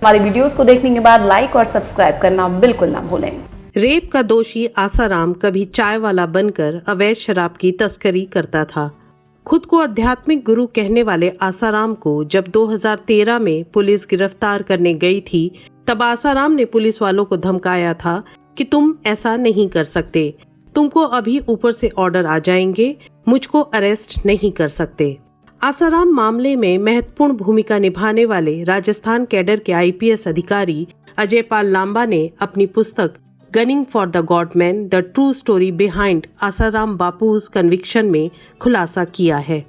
हमारी वीडियोस को देखने के बाद लाइक और सब्सक्राइब करना बिल्कुल ना भूलें। रेप का दोषी आसाराम कभी चाय वाला बनकर अवैध शराब की तस्करी करता था। खुद को आध्यात्मिक गुरु कहने वाले आसाराम को जब 2013 में पुलिस गिरफ्तार करने गई थी, तब आसाराम ने पुलिस वालों को धमकाया था कि तुम ऐसा नहीं कर सकते, तुमको अभी ऊपर से ऑर्डर आ जाएंगे, मुझको अरेस्ट नहीं कर सकते। आसाराम मामले में महत्वपूर्ण भूमिका निभाने वाले राजस्थान कैडर के आईपीएस अधिकारी अजय पाल लांबा ने अपनी पुस्तक gunning for the godman the true story behind Asaram Bapu's conviction में खुलासा किया है।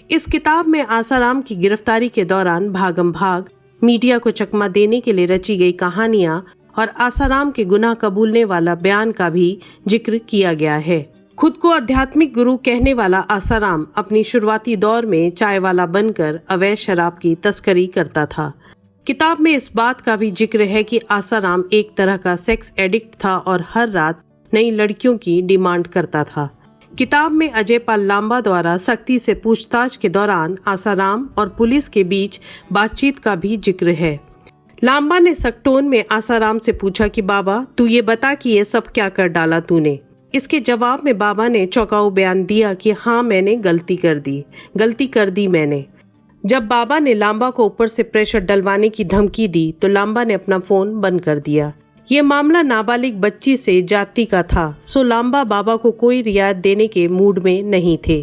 इस किताब में आसाराम की गिरफ्तारी के दौरान भागम भाग, मीडिया को चकमा देने के लिए रची गई कहानियां और आसाराम के गुनाह कबूलने वाला बयान का भी जिक्र किया गया है। खुद को आध्यात्मिक गुरु कहने वाला आसाराम अपनी शुरुआती दौर में चाय वाला बनकर अवैध शराब की तस्करी करता था। किताब में इस बात का भी जिक्र है कि आसाराम एक तरह का सेक्स एडिक्ट था और हर रात नई लड़कियों की डिमांड करता था। किताब में अजय पाल लांबा द्वारा सख्ती से पूछताछ के दौरान आसाराम और पुलिस के बीच बातचीत का भी जिक्र है। लांबा ने सख्त टोन में आसाराम से पूछा कि बाबा, तू ये बता कि ये सब क्या कर डाला तूने। इसके जवाब में बाबा ने चौंकाऊ बयान दिया कि हाँ, मैंने गलती कर दी मैंने। जब बाबा ने लांबा को ऊपर से प्रेशर डलवाने की धमकी दी तो लांबा ने अपना फोन बंद कर दिया। ये मामला नाबालिग बच्ची से जाति का था, सो लांबा बाबा को कोई रियायत देने के मूड में नहीं थे।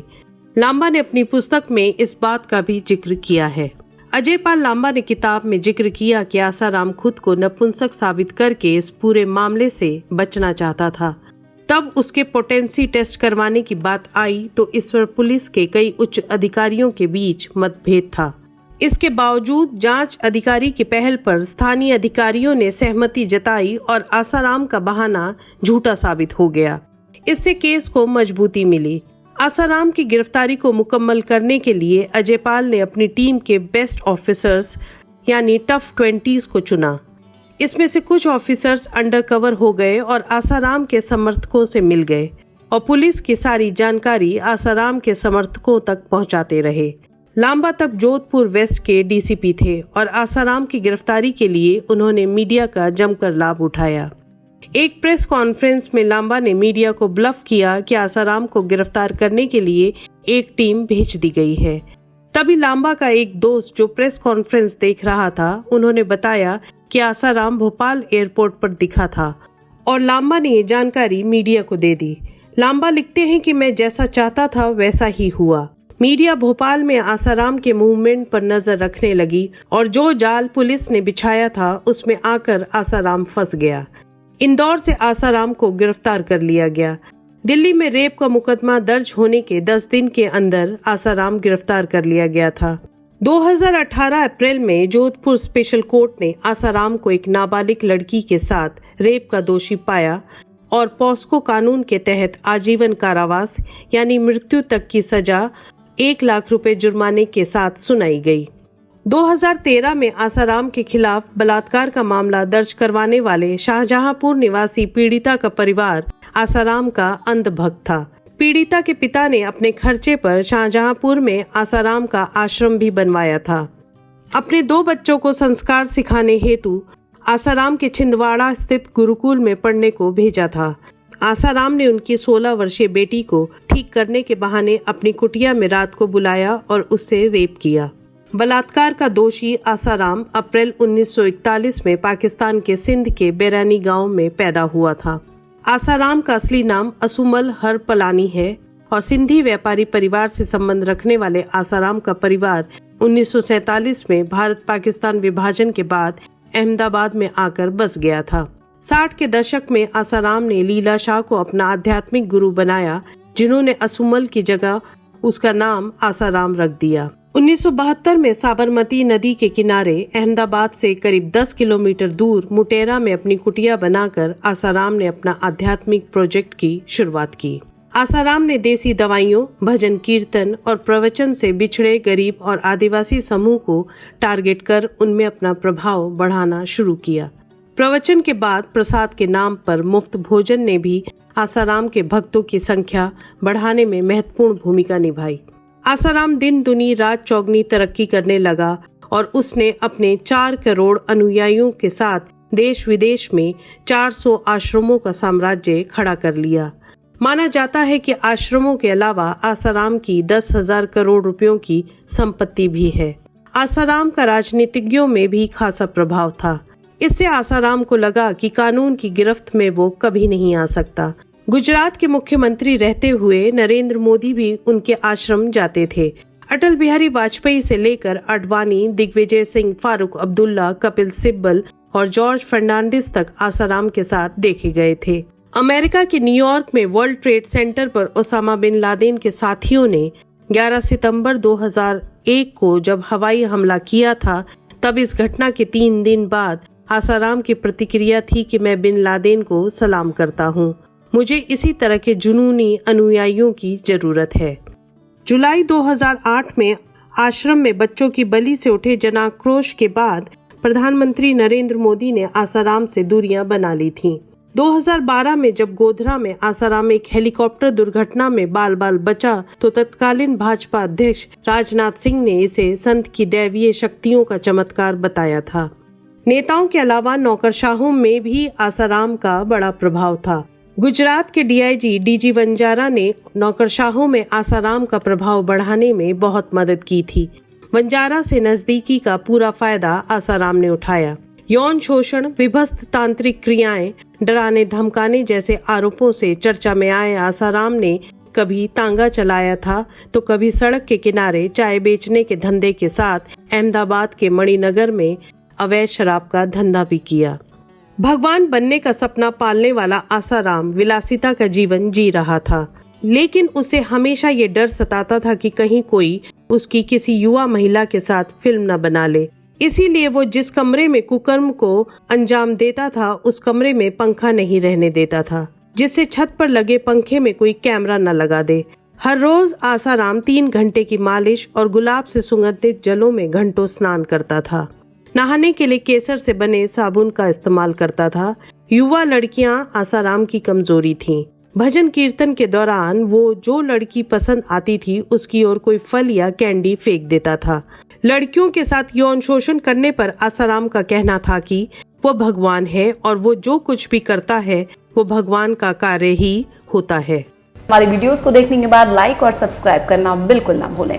लांबा ने अपनी पुस्तक में इस बात का भी जिक्र किया है। अजय पाल लांबा ने किताब में जिक्र किया कि आसाराम खुद को नपुंसक साबित करके इस पूरे मामले से बचना चाहता था। तब उसके पोटेंसी टेस्ट करवाने की बात आई तो इस पर पुलिस के कई उच्च अधिकारियों के बीच मतभेद था। इसके बावजूद जांच अधिकारी की पहल पर स्थानीय अधिकारियों ने सहमति जताई और आसाराम का बहाना झूठा साबित हो गया। इससे केस को मजबूती मिली। आसाराम की गिरफ्तारी को मुकम्मल करने के लिए अजय पाल ने अपनी टीम के बेस्ट ऑफिसर्स यानी टफ 20s को चुना। इसमें से कुछ ऑफिसर्स अंडरकवर हो गए और आसाराम के समर्थकों से मिल गए और पुलिस की सारी जानकारी आसाराम के समर्थकों तक पहुंचाते रहे। लांबा तब जोधपुर वेस्ट के डीसीपी थे और आसाराम की गिरफ्तारी के लिए उन्होंने मीडिया का जमकर लाभ उठाया। एक प्रेस कॉन्फ्रेंस में लांबा ने मीडिया को ब्लफ किया कि आसाराम को गिरफ्तार करने के लिए एक टीम भेज दी गई है। तभी लांबा का एक दोस्त जो प्रेस कॉन्फ्रेंस देख रहा था, उन्होंने बताया कि आसाराम भोपाल एयरपोर्ट पर दिखा था और लांबा ने ये जानकारी मीडिया को दे दी। लांबा लिखते हैं कि मैं जैसा चाहता था वैसा ही हुआ। मीडिया भोपाल में आसाराम के मूवमेंट पर नजर रखने लगी और जो जाल पुलिस ने बिछाया था उसमें आकर आसाराम फंस गया। इंदौर से आसाराम को गिरफ्तार कर लिया गया। दिल्ली में रेप का मुकदमा दर्ज होने के 10 दिन के अंदर आसाराम गिरफ्तार कर लिया गया था। 2018 अप्रैल में जोधपुर स्पेशल कोर्ट ने आसाराम को एक नाबालिग लड़की के साथ रेप का दोषी पाया और पॉस्को कानून के तहत आजीवन कारावास यानी मृत्यु तक की सजा 1 लाख रुपए जुर्माने के साथ सुनाई गई। 2013 में आसाराम के खिलाफ बलात्कार का मामला दर्ज करवाने वाले शाहजहांपुर निवासी पीड़िता का परिवार आसाराम का अंधभक्त था। पीड़िता के पिता ने अपने खर्चे पर शाहजहांपुर में आसाराम का आश्रम भी बनवाया था। अपने 2 बच्चों को संस्कार सिखाने हेतु आसाराम के छिंदवाड़ा स्थित गुरुकुल में पढ़ने को भेजा था। आसाराम ने उनकी 16 वर्षीय बेटी को ठीक करने के बहाने अपनी कुटिया में रात को बुलाया और उससे रेप किया। बलात्कार का दोषी आसाराम अप्रैल 1941 में पाकिस्तान के सिंध के बैरानी गांव में पैदा हुआ था। आसाराम का असली नाम असुमल हरपलानी है और सिंधी व्यापारी परिवार से संबंध रखने वाले आसाराम का परिवार 1947 में भारत पाकिस्तान विभाजन के बाद अहमदाबाद में आकर बस गया था। 60 के दशक में आसाराम ने लीला शाह को अपना आध्यात्मिक गुरु बनाया, जिन्होंने असुमल की जगह उसका नाम आसाराम रख दिया। 1972 में साबरमती नदी के किनारे अहमदाबाद से करीब 10 किलोमीटर दूर मुटेरा में अपनी कुटिया बनाकर आसाराम ने अपना आध्यात्मिक प्रोजेक्ट की शुरुआत की। आसाराम ने देसी दवाइयों, भजन कीर्तन और प्रवचन से बिछड़े गरीब और आदिवासी समूह को टारगेट कर उनमें अपना प्रभाव बढ़ाना शुरू किया। प्रवचन के बाद प्रसाद के नाम पर मुफ्त भोजन ने भी आसाराम के भक्तों की संख्या बढ़ाने में महत्वपूर्ण भूमिका निभाई। आसाराम दिन दुनी रात चौगनी तरक्की करने लगा और उसने अपने 4 करोड़ अनुयायियों के साथ देश विदेश में 400 आश्रमों का साम्राज्य खड़ा कर लिया। माना जाता है कि आश्रमों के अलावा आसाराम की 10,000 करोड़ रुपयों की संपत्ति भी है। आसाराम का राजनीतिज्ञों में भी खासा प्रभाव था। इससे आसाराम को लगा कि कानून की गिरफ्त में वो कभी नहीं आ सकता। गुजरात के मुख्यमंत्री रहते हुए नरेंद्र मोदी भी उनके आश्रम जाते थे। अटल बिहारी वाजपेयी से लेकर आडवाणी, दिग्विजय सिंह, फारूक अब्दुल्ला, कपिल सिब्बल और जॉर्ज फर्नांडिस तक आसाराम के साथ देखे गए थे। अमेरिका के न्यूयॉर्क में वर्ल्ड ट्रेड सेंटर पर ओसामा बिन लादेन के साथियों ने 11 सितंबर 2001 को जब हवाई हमला किया था, तब इस घटना के 3 दिन बाद आसाराम की प्रतिक्रिया थी कि मैं बिन लादेन को सलाम करता हूँ। मुझे इसी तरह के जुनूनी अनुयायियों की जरूरत है। जुलाई 2008 में आश्रम में बच्चों की बलि से उठे जनाक्रोश के बाद प्रधानमंत्री नरेंद्र मोदी ने आसाराम से दूरियां बना ली थीं। 2012 में जब गोधरा में आसाराम एक हेलीकॉप्टर दुर्घटना में बाल बाल बचा, तो तत्कालीन भाजपा अध्यक्ष राजनाथ सिंह ने इसे संत की दैवीय शक्तियों का चमत्कार बताया था। नेताओं के अलावा नौकरशाहों में भी आसाराम का बड़ा प्रभाव था। गुजरात के डीआईजी डीजी वंजारा ने नौकरशाहों में आसाराम का प्रभाव बढ़ाने में बहुत मदद की थी। वंजारा से नजदीकी का पूरा फायदा आसाराम ने उठाया। यौन शोषण, विभत्स तांत्रिक क्रियाएं, डराने धमकाने जैसे आरोपों से चर्चा में आए आसाराम ने कभी तांगा चलाया था तो कभी सड़क के किनारे चाय बेचने के धंधे के साथ अहमदाबाद के मणिनगर में अवैध शराब का धंधा भी किया। भगवान बनने का सपना पालने वाला आसाराम विलासिता का जीवन जी रहा था, लेकिन उसे हमेशा ये डर सताता था कि कहीं कोई उसकी किसी युवा महिला के साथ फिल्म न बना ले। इसीलिए वो जिस कमरे में कुकर्म को अंजाम देता था, उस कमरे में पंखा नहीं रहने देता था, जिससे छत पर लगे पंखे में कोई कैमरा न लगा दे। हर रोज आसाराम 3 घंटे की मालिश और गुलाब से सुगंधित जलों में घंटों स्नान करता था। नहाने के लिए केसर से बने साबुन का इस्तेमाल करता था। युवा लड़कियां आसाराम की कमजोरी थीं। भजन कीर्तन के दौरान वो जो लड़की पसंद आती थी उसकी ओर कोई फल या कैंडी फेंक देता था। लड़कियों के साथ यौन शोषण करने पर आसाराम का कहना था कि वो भगवान है और वो जो कुछ भी करता है वो भगवान का कार्य ही होता है। हमारी वीडियोस को देखने के बाद लाइक और सब्सक्राइब करना बिल्कुल ना भूलें।